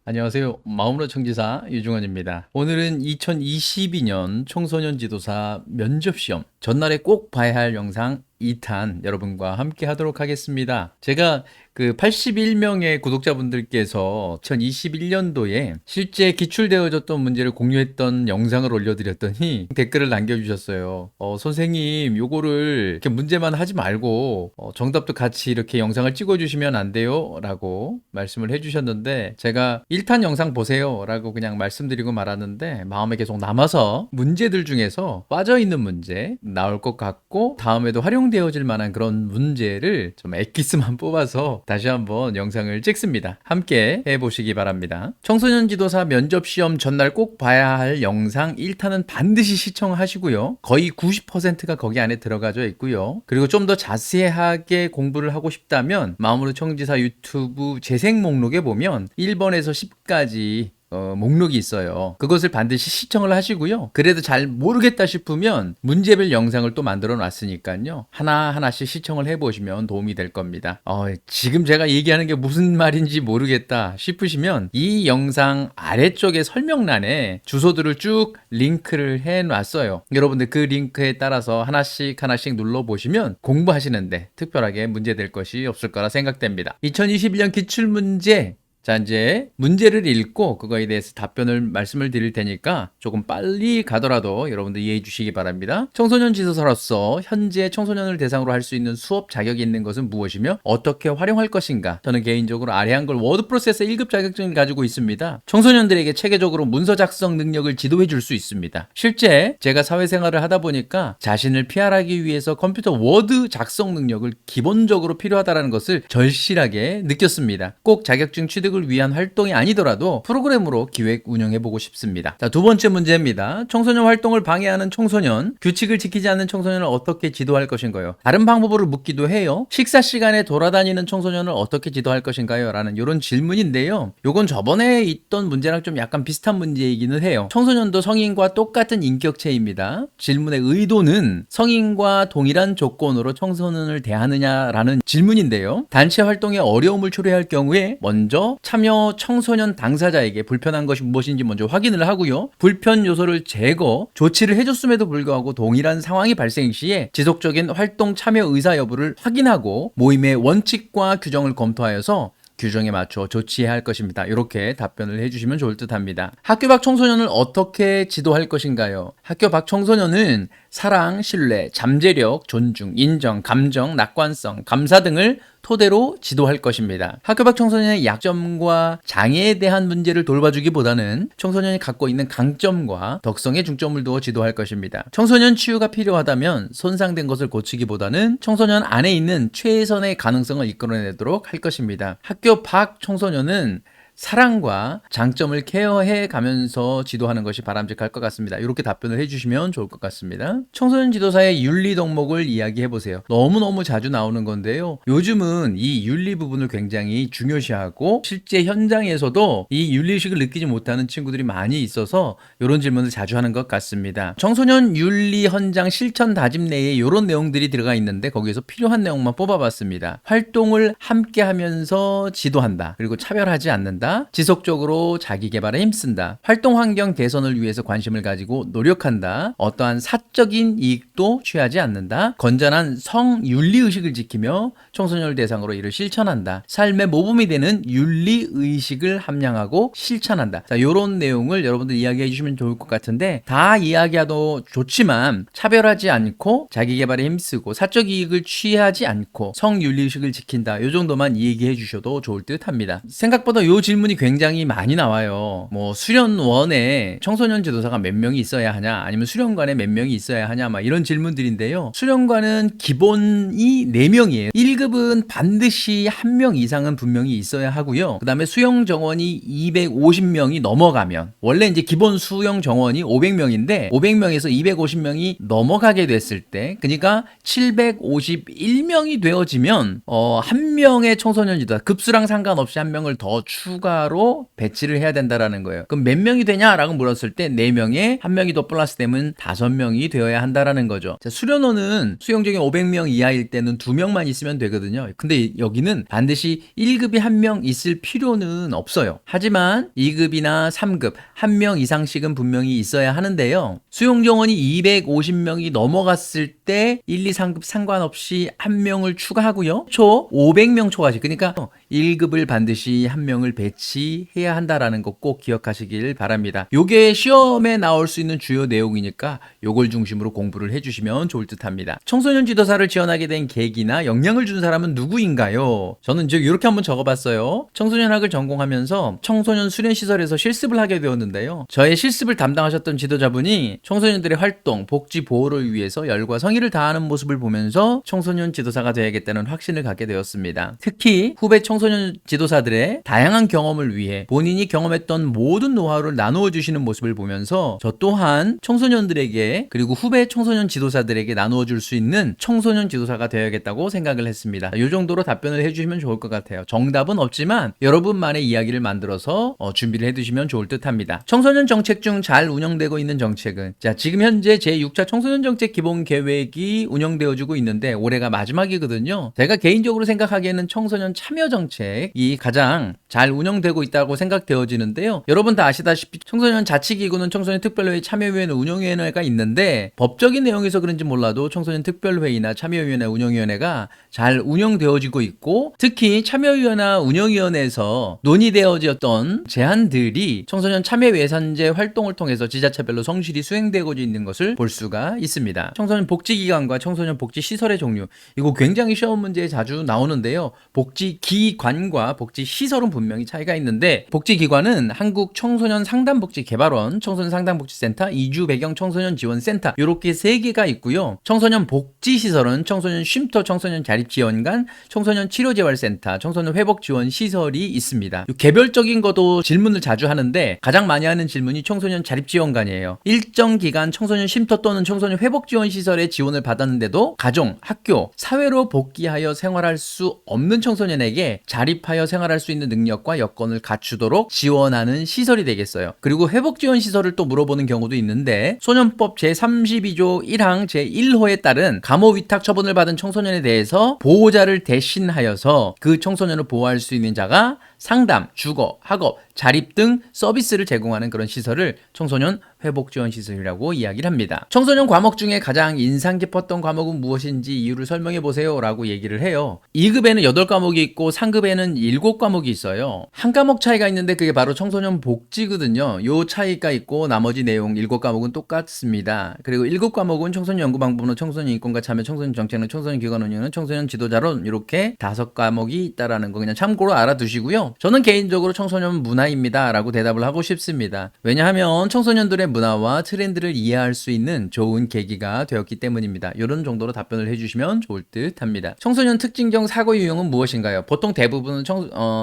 안녕하세요. 마음으로 청지사 유중원입니다. 오늘은 2022년 청소년 지도사 면접시험 전날에 꼭 봐야 할 영상 2탄 여러분과 함께 하도록 하겠습니다. 제가 그 81명의 구독자분들께서 2021년도에 실제 기출되어졌던 문제를 공유했던 영상을 올려드렸더니 댓글을 남겨주셨어요. 선생님, 요거를 이렇게 문제만 하지 말고 정답도 같이 이렇게 영상을 찍어주시면 안 돼요? 라고 말씀을 해주셨는데, 제가 1탄 영상 보세요 라고 그냥 말씀드리고 말았는데, 마음에 계속 남아서 문제들 중에서 빠져있는 문제 나올 것 같고, 다음에도 활용되어질 만한 그런 문제를 좀 엑기스만 뽑아서 다시 한번 영상을 찍습니다. 함께 해보시기 바랍니다. 청소년 지도사 면접시험 전날 꼭 봐야 할 영상 1탄은 반드시 시청하시고요. 거의 90%가 거기 안에 들어가져 있고요. 그리고 좀 더 자세하게 공부를 하고 싶다면 마음으로 청지사 유튜브 재생 목록에 보면 1번에서 10까지 목록이 있어요. 그것을 반드시 시청을 하시고요. 그래도 잘 모르겠다 싶으면 문제별 영상을 또 만들어 놨으니까요. 하나하나씩 시청을 해보시면 도움이 될 겁니다. 지금 제가 얘기하는 게 무슨 말인지 모르겠다 싶으시면 이 영상 아래쪽에 설명란에 주소들을 쭉 링크를 해 놨어요. 여러분들 그 링크에 따라서 하나씩 눌러보시면 공부하시는데 특별하게 문제될 것이 없을 거라 생각됩니다. 2021년 기출문제, 자, 이제 문제를 읽고 그거에 대해서 답변을 말씀을 드릴 테니까 조금 빨리 가더라도 여러분들 이해해 주시기 바랍니다. 청소년 지도사로서 현재 청소년을 대상으로 할 수 있는 수업 자격이 있는 것은 무엇이며 어떻게 활용할 것인가? 저는 개인적으로 아래 한글 워드 프로세서 1급 자격증을 가지고 있습니다. 청소년들에게 체계적으로 문서 작성 능력을 지도해 줄 수 있습니다. 실제 제가 사회생활을 하다 보니까 자신을 피할하기 위해서 컴퓨터 워드 작성 능력을 기본적으로 필요하다는 것을 절실하게 느꼈습니다. 꼭 자격증 취득 을 위한 활동이 아니더라도 프로그램으로 기획 운영해보고 싶습니다. 자, 두 번째 문제입니다. 청소년 활동을 방해하는 청소년, 규칙을 지키지 않는 청소년을 어떻게 지도할 것인가요? 다른 방법으로 묻기도 해요. 식사 시간에 돌아다니는 청소년을 어떻게 지도할 것인가요? 라는 이런 질문인데요. 요건 저번에 있던 문제랑 좀 약간 비슷한 문제이기는 해요. 청소년도 성인과 똑같은 인격체입니다. 질문의 의도는 성인과 동일한 조건으로 청소년을 대하느냐라는 질문인데요. 단체 활동에 어려움을 초래할 경우에 먼저 참여 청소년 당사자에게 불편한 것이 무엇인지 먼저 확인을 하고요. 불편 요소를 제거, 조치를 해줬음에도 불구하고 동일한 상황이 발생 시에 지속적인 활동 참여 의사 여부를 확인하고 모임의 원칙과 규정을 검토하여서 규정에 맞춰 조치해야 할 것입니다. 이렇게 답변을 해주시면 좋을 듯 합니다. 학교 밖 청소년을 어떻게 지도할 것인가요? 학교 밖 청소년은 사랑, 신뢰, 잠재력, 존중, 인정, 감정, 낙관성, 감사 등을 토대로 지도할 것입니다. 학교 밖 청소년의 약점과 장애에 대한 문제를 돌봐주기보다는 청소년이 갖고 있는 강점과 덕성에 중점을 두어 지도할 것입니다. 청소년 치유가 필요하다면 손상된 것을 고치기보다는 청소년 안에 있는 최선의 가능성을 이끌어내도록 할 것입니다. 학교 밖 청소년은 사랑과 장점을 케어해 가면서 지도하는 것이 바람직할 것 같습니다. 이렇게 답변을 해주시면 좋을 것 같습니다. 청소년 지도사의 윤리 덕목을 이야기해 보세요. 너무너무 자주 나오는 건데요. 요즘은 이 윤리 부분을 굉장히 중요시하고 실제 현장에서도 이 윤리의식을 느끼지 못하는 친구들이 많이 있어서 이런 질문을 자주 하는 것 같습니다. 청소년 윤리 헌장 실천 다짐 내에 이런 내용들이 들어가 있는데 거기에서 필요한 내용만 뽑아봤습니다. 활동을 함께 하면서 지도한다. 그리고 차별하지 않는다. 지속적으로 자기 개발에 힘쓴다. 활동 환경 개선을 위해서 관심을 가지고 노력한다. 어떠한 사적인 이익도 취하지 않는다. 건전한 성윤리의식을 지키며 청소년을 대상으로 이를 실천한다. 삶의 모범이 되는 윤리의식을 함양하고 실천한다. 자, 이런 내용을 여러분들 이야기해 주시면 좋을 것 같은데 다 이야기해도 좋지만 차별하지 않고 자기 개발에 힘쓰고 사적 이익을 취하지 않고 성윤리의식을 지킨다. 이 정도만 얘기해 주셔도 좋을 듯 합니다. 생각보다 이 질문이 굉장히 많이 나와요. 뭐 수련원에 청소년 지도사가 몇 명이 있어야 하냐, 아니면 수련관에 몇 명이 있어야 하냐, 막 이런 질문들인데요. 수련관은 기본이 4명이에요. 1급은 반드시 1명 이상은 분명히 있어야 하고요. 그 다음에 수영 정원이 250명이 넘어가면, 원래 이제 기본 수영 정원이 500명인데 500명에서 250명이 넘어가게 됐을 때, 그러니까 751명이 되어지면 한 명의 청소년 지도사, 급수랑 상관없이 한 명을 더 추가 추가로 배치를 해야 된다라는 거예요. 그럼 몇 명이 되냐라고 물었을 때 4명에 1명이 더 플러스 되면 5명이 되어야 한다라는 거죠. 자, 수련원은 수용적인 500명 이하일 때는 2명만 있으면 되거든요. 근데 여기는 반드시 1급이 1명 있을 필요는 없어요. 하지만 2급이나 3급 1명 이상씩은 분명히 있어야 하는데요. 수용정원이 250명이 넘어갔을 때 1, 2, 3급 상관없이 1명을 추가하고요. 초 500명 초과시. 그러니까 1급을 반드시 1명을 배치해야 한다라는 거 꼭 기억하시길 바랍니다. 요게 시험에 나올 수 있는 주요 내용이니까 요걸 중심으로 공부를 해주시면 좋을 듯 합니다. 청소년 지도사를 지원하게 된 계기나 영향을 준 사람은 누구인가요? 저는 이제 이렇게 한번 적어봤어요. 청소년학을 전공하면서 청소년 수련시설에서 실습을 하게 되었는데요. 저의 실습을 담당하셨던 지도자분이 청소년들의 활동, 복지 보호를 위해서 열과 성의를 다하는 모습을 보면서 청소년 지도사가 되야겠다는 확신을 갖게 되었습니다. 특히 후배 청소년 지도사들의 다양한 경험을 위해 본인이 경험했던 모든 노하우를 나누어 주시는 모습을 보면서 저 또한 청소년들에게 그리고 후배 청소년 지도사들에게 나누어 줄 수 있는 청소년 지도사가 되어야겠다고 생각을 했습니다. 이 정도로 답변을 해주시면 좋을 것 같아요. 정답은 없지만 여러분만의 이야기를 만들어서 준비를 해두시면 좋을 듯 합니다. 청소년 정책 중 잘 운영되고 있는 정책은 지금 현재 제6차 청소년 정책 기본 계획이 운영되어지고 있는데 올해가 마지막이거든요. 제가 개인적으로 생각하기에는 청소년 참여 정책이 가장 잘 운영되고 있다고 생각되어지는데요. 여러분 다 아시다시피 청소년 자치기구는 청소년 특별회의 참여위원회 운영위원회가 있는데 법적인 내용에서 그런지 몰라도 청소년 특별회의나 참여위원회 운영위원회가 잘 운영되어지고 있고 특히 참여위원회 운영위원회에서 논의되어졌던 제안들이 청소년 참여 예산제 활동을 통해서 지자체별로 성실히 수행되고 있는 것을 볼 수가 있습니다. 청소년 복지기관과 청소년 복지시설의 종류 이거 굉장히 시험 문제에 자주 나오는데요. 복지기관과 복지시설은 분명히 차이가 있는데 복지기관은 한국청소년 상담복지개발원, 청소년 상담복지센터, 이주배경 청소년 지원센터 이렇게 3개가 있고요. 청소년 복지시설은 청소년 쉼터, 청소년 자립지원관, 청소년 치료재활센터, 청소년 회복지원시설이 있습니다. 개별적인 것도 질문을 자주 하는데 가장 많이 하는 질문이 청소년 자립지원관이에요. 일정 기간 청소년 쉼터 또는 청소년 회복지원시설에 지원을 받았는데도 가정, 학교, 사회로 복귀하여 생활할 수 없는 청소년에게 자립하여 생활할 수 있는 능력과 여건을 갖추도록 지원하는 시설이 되겠어요. 그리고 회복지원시설을 또 물어보는 경우도 있는데 소년법 제32조 1항 제1호에 따른 감호 위탁 처분을 받은 청소년에 대해서 보호자를 대신하여서 그 청소년을 보호할 수 있는 자가 상담, 주거, 학업, 자립 등 서비스를 제공하는 그런 시설을 청소년 회복지원시설이라고 이야기를 합니다. 청소년 과목 중에 가장 인상 깊었던 과목은 무엇인지 이유를 설명해 보세요 라고 얘기를 해요. 2급에는 8과목이 있고 3급에는 7과목이 있어요. 한 과목 차이가 있는데 그게 바로 청소년 복지거든요. 요 차이가 있고 나머지 내용 7과목은 똑같습니다. 그리고 7과목은 청소년 연구방법론, 청소년 인권과 참여, 청소년 정책론, 청소년 기관 운영론, 청소년 지도자론 이렇게 5과목이 있다라는 거 그냥 참고로 알아두시고요. 저는 개인적으로 청소년 문화입니다 라고 대답을 하고 싶습니다. 왜냐하면 청소년들의 문화와 트렌드를 이해할 수 있는 좋은 계기가 되었기 때문입니다. 이런 정도로 답변을 해주시면 좋을 듯 합니다. 청소년 특징적 사고 유형은 무엇인가요? 보통 대부분은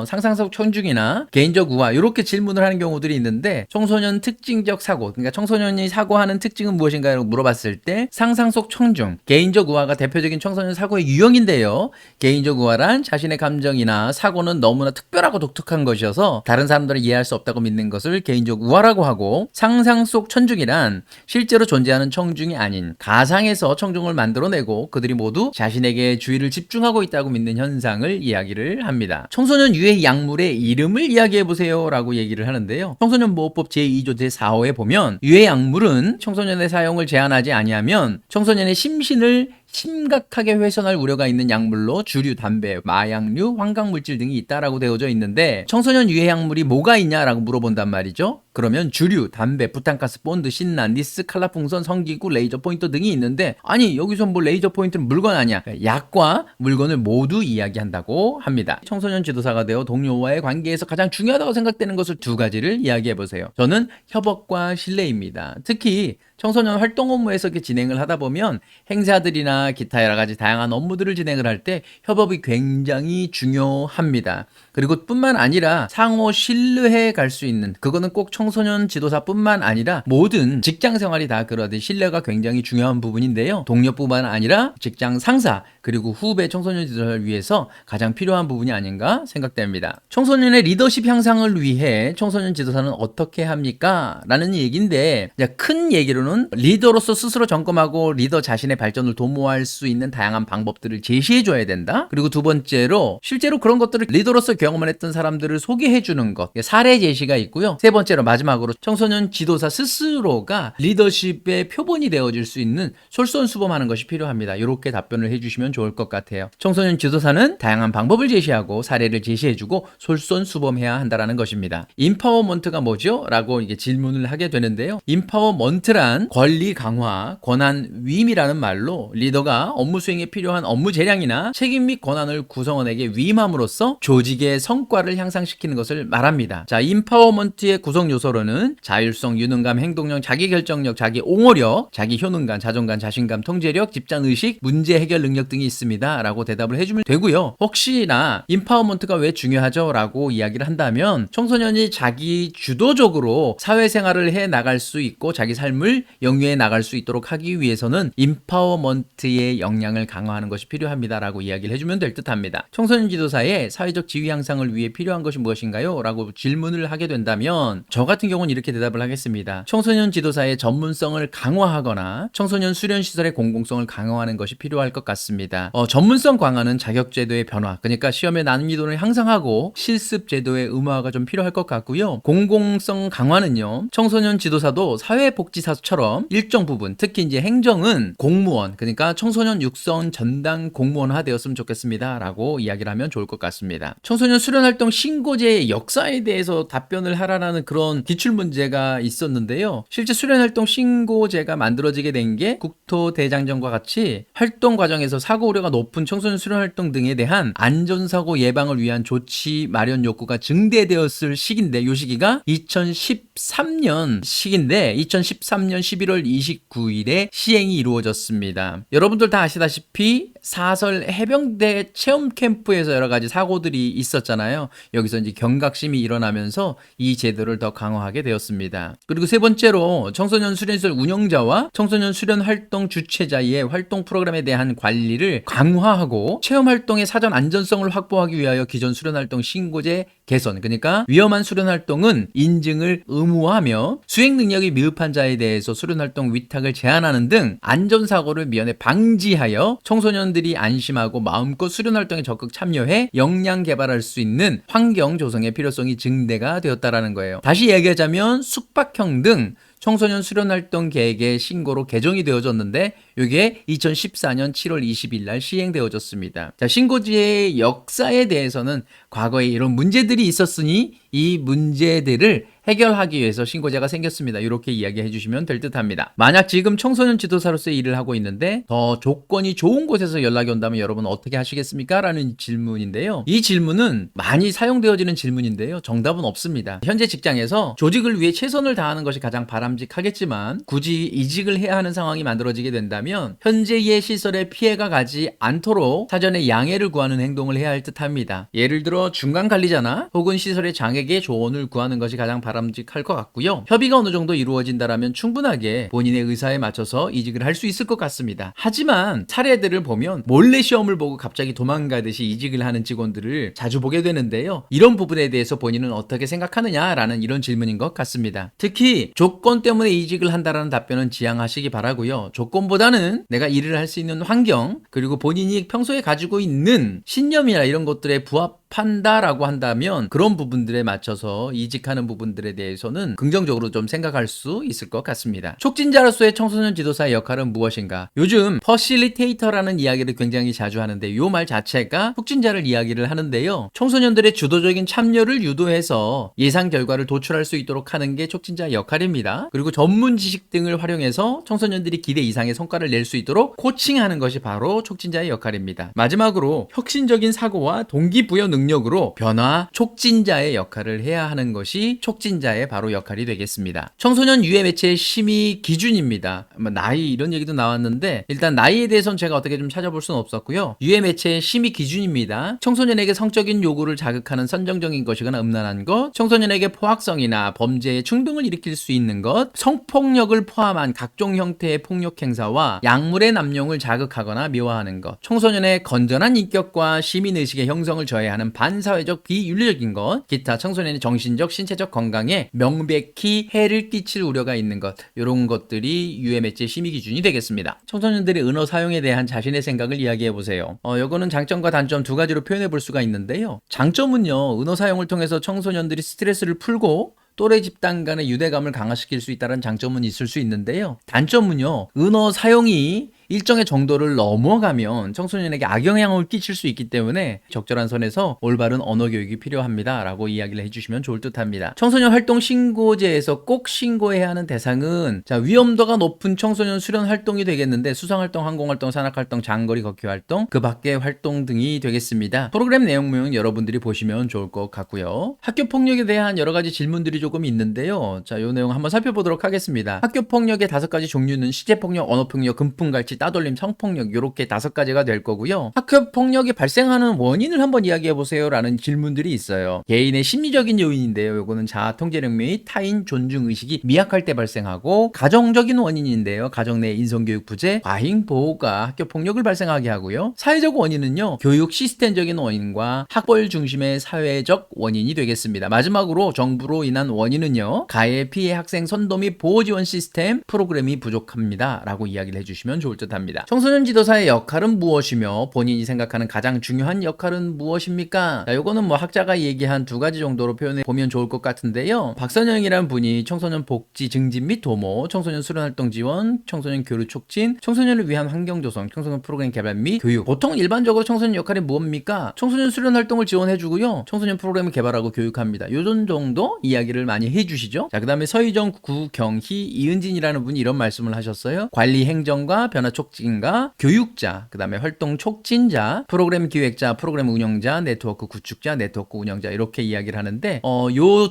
상상적 청중이나 개인적 우화 이렇게 질문을 하는 경우들이 있는데 청소년 특징적 사고 그러니까 청소년이 사고하는 특징은 무엇인가요? 라고 물어봤을 때 상상 속 청중, 개인적 우화가 대표적인 청소년 사고의 유형인데요. 개인적 우화란 자신의 감정이나 사고는 너무나 특별하고 독특한 것이어서 다른 사람들은 이해할 수 없다고 믿는 것을 개인적 우화라고 하고 상상 속 청중이란 실제로 존재하는 청중이 아닌 가상에서 청중을 만들어내고 그들이 모두 자신에게 주의를 집중하고 있다고 믿는 현상을 이야기를 합니다. 청소년 유해 약물의 이름을 이야기해보세요 라고 얘기를 하는데요. 청소년보호법 제2조 제4호에 보면 유해 약물은 청소년의 사용을 제한하지 아니하면 청소년의 심신을 심각하게 훼손할 우려가 있는 약물로 주류, 담배, 마약류, 환각물질 등이 있다라고 되어져 있는데 청소년 유해 약물이 뭐가 있냐라고 물어본단 말이죠. 그러면 주류, 담배, 부탄가스, 본드, 신난, 니스, 칼라풍선, 성기구, 레이저 포인터 등이 있는데 아니 여기서 뭐 레이저 포인트는 물건 아니야. 약과 물건을 모두 이야기한다고 합니다. 청소년 지도사가 되어 동료와의 관계에서 가장 중요하다고 생각되는 것을 2가지를 이야기해보세요. 저는 협업과 신뢰입니다. 특히 청소년 활동 업무에서 이렇게 진행을 하다 보면 행사들이나 기타 여러 가지 다양한 업무들을 진행을 할 때 협업이 굉장히 중요합니다. 그리고 뿐만 아니라 상호 신뢰해 갈 수 있는 그거는 꼭 청소년 지도사뿐만 아니라 모든 직장 생활이 다 그러듯 신뢰가 굉장히 중요한 부분인데요. 동료뿐만 아니라 직장 상사 그리고 후배 청소년 지도사를 위해서 가장 필요한 부분이 아닌가 생각됩니다. 청소년의 리더십 향상을 위해 청소년 지도사는 어떻게 합니까? 라는 얘기인데 큰 얘기로는 리더로서 스스로 점검하고 리더 자신의 발전을 도모할 수 있는 다양한 방법들을 제시해 줘야 된다. 그리고 두 번째로 실제로 그런 것들을 리더로서 경험을 했던 사람들을 소개해 주는 것, 사례 제시가 있고요. 세 번째로 마지막으로 청소년 지도사 스스로가 리더십의 표본이 되어줄 수 있는 솔선수범하는 것이 필요합니다. 이렇게 답변을 해주시면 좋을 것 같아요. 청소년 지도사는 다양한 방법을 제시하고 사례를 제시해주고 솔선수범해야 한다는 것입니다. 인파워먼트가 뭐죠? 라고 이게 질문을 하게 되는데요. 인파워먼트란 권리 강화, 권한 위임이라는 말로 리더가 업무 수행에 필요한 업무 재량이나 책임 및 권한을 구성원에게 위임함으로써 조직의 성과를 향상시키는 것을 말합니다. 자, 인파워먼트의 구성 요소로는 자율성, 유능감, 행동력, 자기결정력, 자기 옹호력, 자기 효능감, 자존감, 자신감, 통제력, 집단의식, 문제 해결 능력 등이 있습니다. 라고 대답을 해주면 되고요. 혹시나 인파워먼트가 왜 중요하죠? 라고 이야기를 한다면 청소년이 자기 주도적으로 사회생활을 해 나갈 수 있고 자기 삶을 영위해 나갈 수 있도록 하기 위해서는 인파워먼트의 역량을 강화하는 것이 필요합니다. 라고 이야기를 해주면 될 듯합니다. 청소년 지도사의 사회적 지위 향상을 위해 필요한 것이 무엇인가요? 라고 질문을 하게 된다면 저 같은 경우는 이렇게 대답을 하겠습니다. 청소년 지도사의 전문성을 강화하거나 청소년 수련시설의 공공성을 강화하는 것이 필요할 것 같습니다. 전문성 강화는 자격제도의 변화, 그러니까 시험의 난이도를 향상하고 실습제도의 의무화가 좀 필요할 것 같고요. 공공성 강화는요, 청소년 지도사도 사회복지사처럼 일정 부분, 특히 이제 행정은 공무원, 그러니까 청소년 육성 전담 공무원화 되었으면 좋겠습니다. 라고 이야기를 하면 좋을 것 같습니다. 청소년 수련활동 신고제의 역사에 대해서 답변을 하라는 그런 기출문제가 있었는데요. 실제 수련활동 신고제가 만들어지게 된 게 국토대장정과 같이 활동 과정에서 사고 우려가 높은 청소년 수련활동 등에 대한 안전사고 예방을 위한 조치 마련 욕구가 증대되었을 시기인데 이 시기가 2013년 시기인데 2013년 11월 29일에 시행이 이루어졌습니다. 여러분들 다 아시다시피 사설 해병대 체험 캠프에서 여러 가지 사고들이 있었잖아요. 여기서 이제 경각심이 일어나면서 이 제도를 더 강화하게 되었습니다. 그리고 세 번째로 청소년 수련시설 운영자와 청소년 수련 활동 주최자의 활동 프로그램에 대한 관리를 강화하고 체험 활동의 사전 안전성을 확보하기 위하여 기존 수련 활동 신고제 개선, 그러니까 위험한 수련 활동은 인증을 의무화하며 수행 능력이 미흡한 자에 대해서 수련 활동 위탁을 제한하는 등 안전사고를 미연에 방지하여 청소년들이 안심하고 마음껏 수련 활동에 적극 참여해 역량 개발할 수 있는 환경 조성의 필요성이 증대가 되었다라는 거예요. 다시 얘기하자면 숙박형 등 청소년 수련활동 계획의 신고로 개정이 되어졌는데 이게 2014년 7월 20일 날 시행되어졌습니다. 자, 신고제의 역사에 대해서는 과거에 이런 문제들이 있었으니 이 문제들을 해결하기 위해서 신고제가 생겼습니다. 이렇게 이야기해 주시면 될 듯합니다. 만약 지금 청소년 지도사로서의 일을 하고 있는데 더 조건이 좋은 곳에서 연락이 온다면 여러분 어떻게 하시겠습니까? 라는 질문인데요. 이 질문은 많이 사용되어지는 질문인데요. 정답은 없습니다. 현재 직장에서 조직을 위해 최선을 다하는 것이 가장 바람직하겠지만 굳이 이직을 해야 하는 상황이 만들어지게 된다면 현재의 시설에 피해가 가지 않도록 사전에 양해를 구하는 행동을 해야 할 듯합니다. 예를 들어 중간 관리자나 혹은 시설의 장에게 조언을 구하는 것이 가장 바람직할 것 같고요. 협의가 어느 정도 이루어진다라면 충분하게 본인의 의사에 맞춰서 이직을 할 수 있을 것 같습니다. 하지만 사례들을 보면 몰래 시험을 보고 갑자기 도망가듯이 이직을 하는 직원들을 자주 보게 되는데요. 이런 부분에 대해서 본인은 어떻게 생각하느냐라는 이런 질문인 것 같습니다. 특히 조건 때문에 이직을 한다라는 답변은 지양하시기 바라고요. 조건보다는 내가 일을 할 수 있는 환경, 그리고 본인이 평소에 가지고 있는 신념이나 이런 것들에 부합한다라고 한다면 그런 부분들에 맞춰서 이직하는 부분들에 대해서는 긍정적으로 좀 생각할 수 있을 것 같습니다. 촉진자로서의 청소년 지도사의 역할은 무엇인가? 요즘 퍼실리테이터라는 이야기를 굉장히 자주 하는데 이 말 자체가 촉진자를 이야기를 하는데요. 청소년들의 주도적인 참여를 유도해서 예상 결과를 도출할 수 있도록 하는 게 촉진자의 역할입니다. 그리고 전문 지식 등을 활용해서 청소년들이 기대 이상의 성과를 낼 수 있도록 코칭하는 것이 바로 촉진자의 역할입니다. 마지막으로 혁신적인 사고와 동기부여 능력 능력으로 변화 촉진자의 역할을 해야 하는 것이 촉진자의 바로 역할이 되겠습니다. 청소년 유해 매체 심의 기준입니다. 나이 이런 얘기도 나왔는데 일단 나이에 대해서는 제가 어떻게 좀 찾아볼 수는 없었고요. 유해 매체 심의 기준입니다. 청소년에게 성적인 요구를 자극하는 선정적인 것이거나 음란한 것, 청소년에게 포악성이나 범죄의 충동을 일으킬 수 있는 것, 성폭력을 포함한 각종 형태의 폭력 행사와 약물의 남용을 자극하거나 미화하는 것, 청소년의 건전한 인격과 시민의식의 형성을 저해하는 반사회적 비윤리적인 것, 기타 청소년의 정신적, 신체적 건강에 명백히 해를 끼칠 우려가 있는 것, 이런 것들이 유해 매체 심의 기준이 되겠습니다. 청소년들의 은어 사용에 대한 자신의 생각을 이야기해 보세요. 요거는 장점과 단점 두 가지로 표현해 볼 수가 있는데요. 장점은요, 은어 사용을 통해서 청소년들이 스트레스를 풀고 또래 집단 간의 유대감을 강화시킬 수 있다는 장점은 있을 수 있는데요. 단점은요, 은어 사용이 일정의 정도를 넘어가면 청소년에게 악영향을 끼칠 수 있기 때문에 적절한 선에서 올바른 언어 교육이 필요합니다 라고 이야기를 해주시면 좋을 듯 합니다. 청소년 활동 신고제에서 꼭 신고해야 하는 대상은 위험도가 높은 청소년 수련 활동이 되겠는데 수상활동, 항공활동, 산악활동, 장거리 걷기 활동, 그 밖의 활동 등이 되겠습니다. 프로그램 내용은 여러분들이 보시면 좋을 것 같고요. 학교 폭력에 대한 여러 가지 질문들이 조금 있는데요. 이 내용 한번 살펴보도록 하겠습니다. 학교 폭력의 5가지 종류는 시제폭력, 언어폭력, 금품갈취, 따돌림, 성폭력 이렇게 5가지가 될 거고요. 학교 폭력이 발생하는 원인을 한번 이야기해 보세요 라는 질문들이 있어요. 개인의 심리적인 요인인데요. 요거는 자아 통제력 및 타인 존중 의식이 미약할 때 발생하고, 가정적인 원인인데요. 가정 내 인성교육 부재, 과잉 보호가 학교 폭력을 발생하게 하고요. 사회적 원인은요, 교육 시스템적인 원인과 학벌 중심의 사회적 원인이 되겠습니다. 마지막으로 정부로 인한 원인은요, 가해 피해 학생 선도 및 보호 지원 시스템 프로그램이 부족합니다 라고 이야기를 해주시면 좋을 듯 합니다. 청소년 지도사의 역할은 무엇이며 본인이 생각하는 가장 중요한 역할은 무엇입니까? 요거는 학자가 얘기한 2가지 정도로 표현해 보면 좋을 것 같은데요. 박선영이라는 분이 청소년 복지 증진 및 도모, 청소년 수련 활동 지원, 청소년 교류 촉진, 청소년을 위한 환경 조성, 청소년 프로그램 개발 및 교육. 보통 일반적으로 청소년 역할이 무엇입니까? 청소년 수련 활동을 지원해주고요. 청소년 프로그램을 개발하고 교육합니다. 요런 정도 이야기를 많이 해주시죠. 그 다음에 서희정, 구경희, 이은진이라는 분이 이런 말씀을 하셨어요. 관리 행정과 변화 촉진가, 교육자, 그 다음에 활동 촉진자, 프로그램 기획자, 프로그램 운영자, 네트워크 구축자, 네트워크 운영자 이렇게 이야기를 하는데 요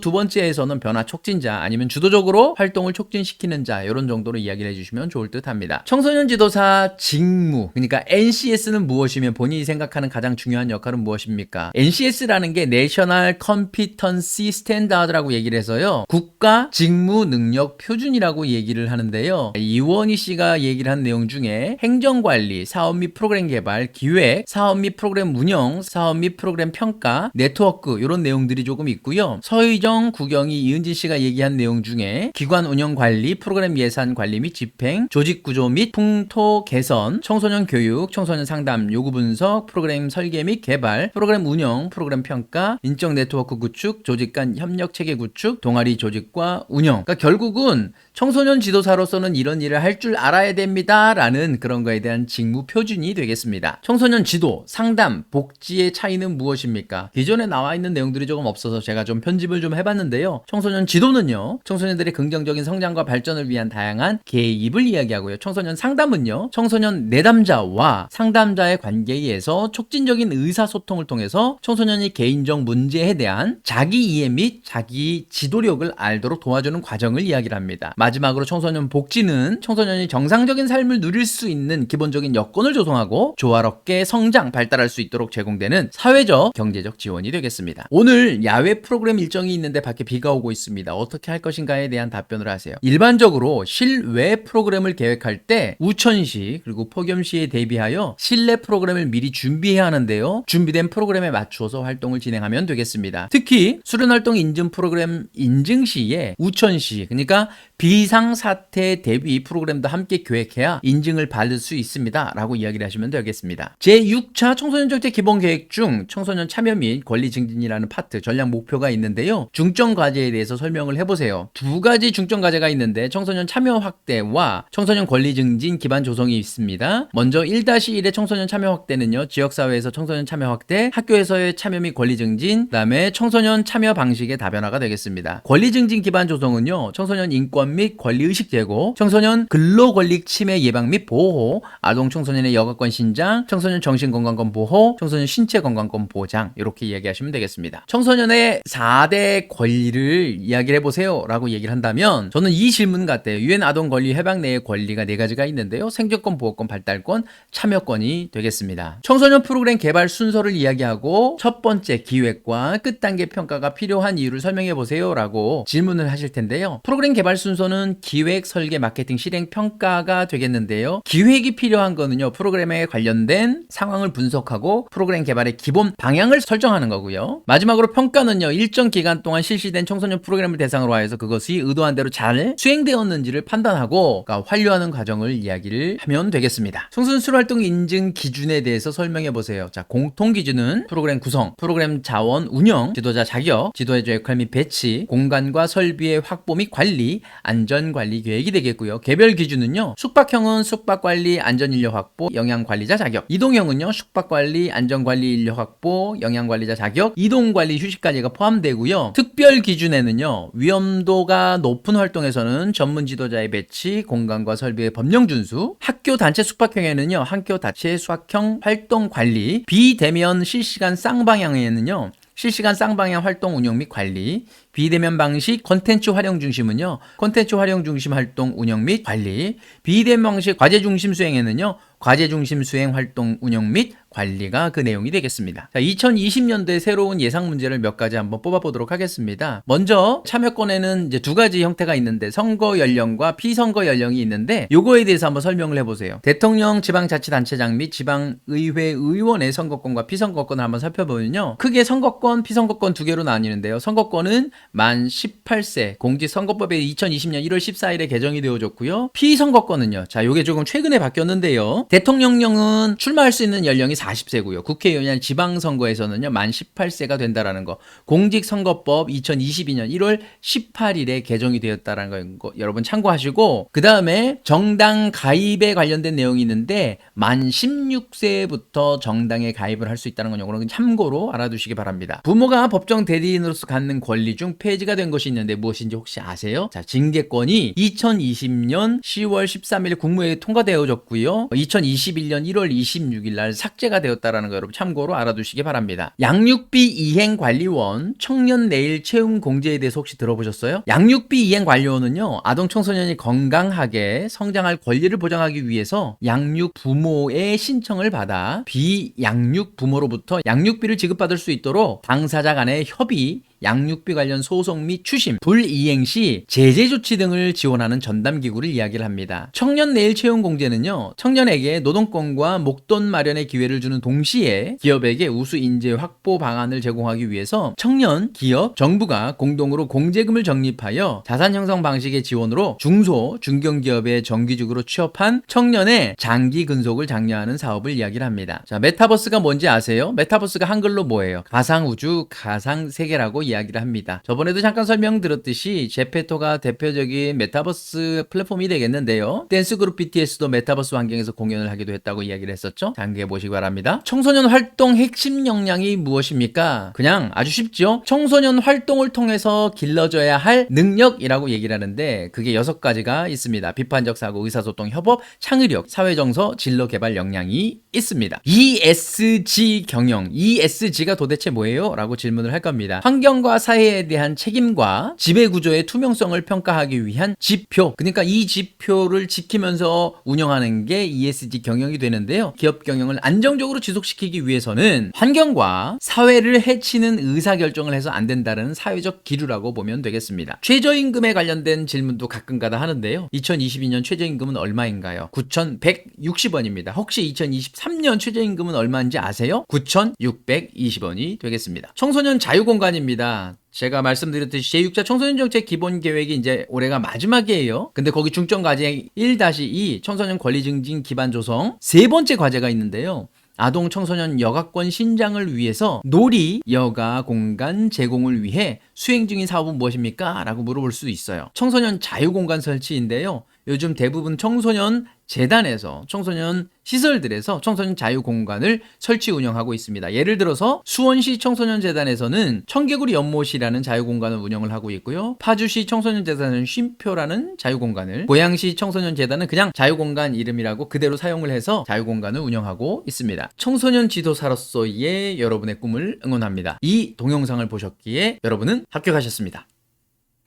2번째에서는 변화 촉진자 아니면 주도적으로 활동을 촉진시키는 자 이런 정도로 이야기를 해주시면 좋을 듯 합니다. 청소년 지도사 직무, 그러니까 NCS는 무엇이며 본인이 생각하는 가장 중요한 역할은 무엇입니까? NCS라는 게 National Competency Standard라고 얘기를 해서요, 국가 직무 능력 표준이라고 얘기를 하는데요. 이원희 씨가 얘기를 한 내용 중에 행정관리, 사업 및 프로그램 개발, 기획, 사업 및 프로그램 운영, 사업 및 프로그램 평가, 네트워크 이런 내용들이 조금 있고요. 서희정, 구경희, 이은진 씨가 얘기한 내용 중에 기관 운영 관리, 프로그램 예산 관리 및 집행, 조직 구조 및 풍토 개선, 청소년 교육, 청소년 상담, 요구 분석, 프로그램 설계 및 개발, 프로그램 운영, 프로그램 평가, 인적 네트워크 구축, 조직 간 협력 체계 구축, 동아리 조직과 운영. 그러니까 결국은 청소년 지도사로서는 이런 일을 할 줄 알아야 됩니다 라는 그런 거에 대한 직무 표준이 되겠습니다. 청소년 지도, 상담, 복지의 차이는 무엇입니까? 기존에 나와 있는 내용들이 조금 없어서 제가 좀 편집을 좀 해봤는데요. 청소년 지도는요, 청소년들의 긍정적인 성장과 발전을 위한 다양한 개입을 이야기하고요. 청소년 상담은요, 청소년 내담자와 상담자의 관계에 의해서 촉진적인 의사소통을 통해서 청소년이 개인적 문제에 대한 자기 이해 및 자기 지도력을 알도록 도와주는 과정을 이야기를 합니다. 마지막으로 청소년 복지는 청소년이 정상적인 삶을 누릴 수 있는 기본적인 여건을 조성하고 조화롭게 성장, 발달할 수 있도록 제공되는 사회적, 경제적 지원이 되겠습니다. 오늘 야외 프로그램 일정이 있는데 밖에 비가 오고 있습니다. 어떻게 할 것인가에 대한 답변을 하세요. 일반적으로 실외 프로그램을 계획할 때 우천시 그리고 폭염시에 대비하여 실내 프로그램을 미리 준비해야 하는데요. 준비된 프로그램에 맞추어서 활동을 진행하면 되겠습니다. 특히 수련활동 인증 프로그램 인증 시에 우천시, 그러니까 비상사태 대비 프로그램도 함께 계획해야 인증을 받을 수 있습니다 라고 이야기를 하시면 되겠습니다. 제6차 청소년정책 기본계획 중 청소년 참여 및 권리 증진이라는 파트 전략 목표가 있는데요. 중점 과제에 대해서 설명을 해보세요. 2가지 중점 과제가 있는데 청소년 참여 확대와 청소년 권리 증진 기반 조성이 있습니다. 먼저 1-1의 청소년 참여 확대는요, 지역사회에서 청소년 참여 확대, 학교에서의 참여 및 권리 증진, 그 다음에 청소년 참여 방식의 다변화가 되겠습니다. 권리 증진 기반 조성은요, 청소년 인권 및 권리의식 제고, 청소년 근로권리 침해 예방 및 보호, 아동 청소년의 여가권 신장, 청소년 정신건강권 보호, 청소년 신체건강권 보장 이렇게 이야기하시면 되겠습니다. 청소년의 4대 권리를 이야기를 해보세요 라고 얘기를 한다면 저는 이 질문 같아요. 유엔 아동 권리 해방 내의 권리가 4가지가 있는데요. 생존권, 보호권, 발달권, 참여권이 되겠습니다. 청소년 프로그램 개발 순서를 이야기하고 첫 번째 기획과 끝단계 평가가 필요한 이유를 설명해 보세요 라고 질문을 하실 텐데요. 프로그램 개발 순서는 기획, 설계, 마케팅, 실행, 평가가 되겠는데요. 기획이 필요한 거는요. 프로그램에 관련된 상황을 분석하고 프로그램 개발의 기본 방향을 설정하는 거고요. 마지막으로 평가는요. 일정 기간 동안 실시된 청소년 프로그램을 대상으로 하여서 그것이 의도한 대로 잘 수행되었는지를 판단하고 완료하는 과정을 이야기를 하면 되겠습니다. 청소년 수료 활동 인증 기준에 대해서 설명해 보세요. 자, 공통 기준은 프로그램 구성, 프로그램 자원 운영, 지도자 자격, 지도자의 역할 및 배치, 공간과 설비의 확보 및 관리, 안전관리 계획이 되겠고요. 개별 기준은요. 숙박형은 숙박관리, 안전인력 확보, 영양관리자 자격, 이동형은요. 숙박관리, 안전관리 인력 확보, 영양관리자 자격, 이동관리 휴식관리가 포함되고요. 특별 기준에는요. 위험도가 높은 활동에서는 전문 지도자의 배치, 공간과 설비의 법령 준수, 학교 단체 숙박형에는요. 학교 단체 숙박형 활동 관리, 비대면 실시간 쌍방향에는요. 실시간 쌍방향 활동 운영 및 관리, 비대면 방식 콘텐츠 활용 중심은요. 콘텐츠 활용 중심 활동 운영 및 관리, 비대면 방식 과제 중심 수행에는요. 과제 중심 수행 활동 운영 및 관리가 그 내용이 되겠습니다. 자, 2020년도에 새로운 예상 문제를 몇 가지 한번 뽑아보도록 하겠습니다. 먼저 참여권에는 이제 2가지 형태가 있는데 선거 연령과 피선거 연령이 있는데 요거에 대해서 한번 설명을 해보세요. 대통령, 지방자치단체장 및 지방의회 의원의 선거권과 피선거권을 한번 살펴보면요. 크게 선거권, 피선거권 2개로 나뉘는데요. 선거권은 만 18세 공직선거법이 2020년 1월 14일에 개정이 되어졌고요. 피선거권은요. 자, 요게 조금 최근에 바뀌었는데요. 대통령령은 출마할 수 있는 연령이 40세고요. 국회의원 지방선거에서는요. 만 18세가 된다라는 거. 공직선거법 2022년 1월 18일에 개정이 되었다라는 거 여러분 참고하시고 그 다음에 정당 가입에 관련된 내용이 있는데 만 16세부터 정당에 가입을 할 수 있다는 건 요거는 참고로 알아두시기 바랍니다. 부모가 법정 대리인으로서 갖는 권리 중 폐지가 된 것이 있는데 무엇인지 혹시 아세요? 자, 징계권이 2020년 10월 13일 국무회의에 통과되어졌고요. 2021년 1월 26일 날 삭제가 되었다라는 거 여러분 참고로 알아두시기 바랍니다. 양육비 이행관리원 청년 내일 채용 공제에 대해서 혹시 들어보셨어요? 양육비 이행관리원은요. 아동 청소년이 건강하게 성장할 권리를 보장하기 위해서 양육 부모의 신청을 받아 비양육 부모로부터 양육비를 지급받을 수 있도록 당사자 간의 협의, 양육비 관련 소송 및 추심, 불이행 시 제재 조치 등을 지원하는 전담기구를 이야기를 합니다. 청년 내일 채용 공제는요. 청년에게 노동권과 목돈 마련의 기회를 주는 동시에 기업에게 우수 인재 확보 방안을 제공하기 위해서 청년, 기업, 정부가 공동으로 공제금을 적립하여 자산 형성 방식의 지원으로 중소, 중견기업에 정기적으로 취업한 청년의 장기 근속을 장려하는 사업을 이야기를 합니다. 자, 메타버스가 뭔지 아세요? 메타버스가 한글로 뭐예요? 가상우주, 가상세계라고 이야기를 합니다. 저번에도 잠깐 설명드렸듯이 제페토가 대표적인 메타버스 플랫폼이 되겠는데요. 댄스그룹 BTS도 메타버스 환경에서 공연을 하기도 했다고 이야기를 했었죠. 참고해 보시기 바랍니다. 청소년 활동 핵심 역량이 무엇입니까? 그냥 아주 쉽죠. 청소년 활동을 통해서 길러져야 할 능력이라고 얘기를 하는데 그게 6가지가 있습니다. 비판적 사고, 의사소통, 협업, 창의력, 사회정서, 진로개발 역량이 있습니다. ESG 경영, ESG가 도대체 뭐예요? 라고 질문을 할 겁니다. 환경과 사회에 대한 책임과 지배구조의 투명성을 평가하기 위한 지표, 그러니까 이 지표를 지키면서 운영하는 게 ESG 경영이 되는데요. 기업 경영을 안정적으로 지속시키기 위해서는 환경과 사회를 해치는 의사결정을 해서 안 된다는 사회적 기류라고 보면 되겠습니다. 최저임금에 관련된 질문도 가끔가다 하는데요. 2022년 최저임금은 얼마인가요? 9,160원입니다. 혹시 2023년 최저임금은 얼마인지 아세요? 9,620원이 되겠습니다. 청소년 자유공간입니다. 제가 말씀드렸듯이 제6차 청소년 정책 기본 계획이 이제 올해가 마지막이에요. 근데 거기 중점 과제 1-2 청소년 권리 증진 기반 조성 3번째 과제가 있는데요. 아동 청소년 여가권 신장을 위해서 놀이 여가 공간 제공을 위해 수행 중인 사업은 무엇입니까? 라고 물어볼 수도 있어요. 청소년 자유공간 설치인데요. 요즘 대부분 청소년 재단에서 청소년 시설들에서 청소년 자유공간을 설치 운영하고 있습니다. 예를 들어서 수원시 청소년재단에서는 청개구리 연못이라는 자유공간을 운영을 하고 있고요. 파주시 청소년재단은 쉼표라는 자유공간을, 고양시 청소년재단은 그냥 자유공간 이름이라고 그대로 사용을 해서 자유공간을 운영하고 있습니다. 청소년 지도사로서의 여러분의 꿈을 응원합니다. 이 동영상을 보셨기에 여러분은 합격하셨습니다.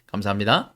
감사합니다.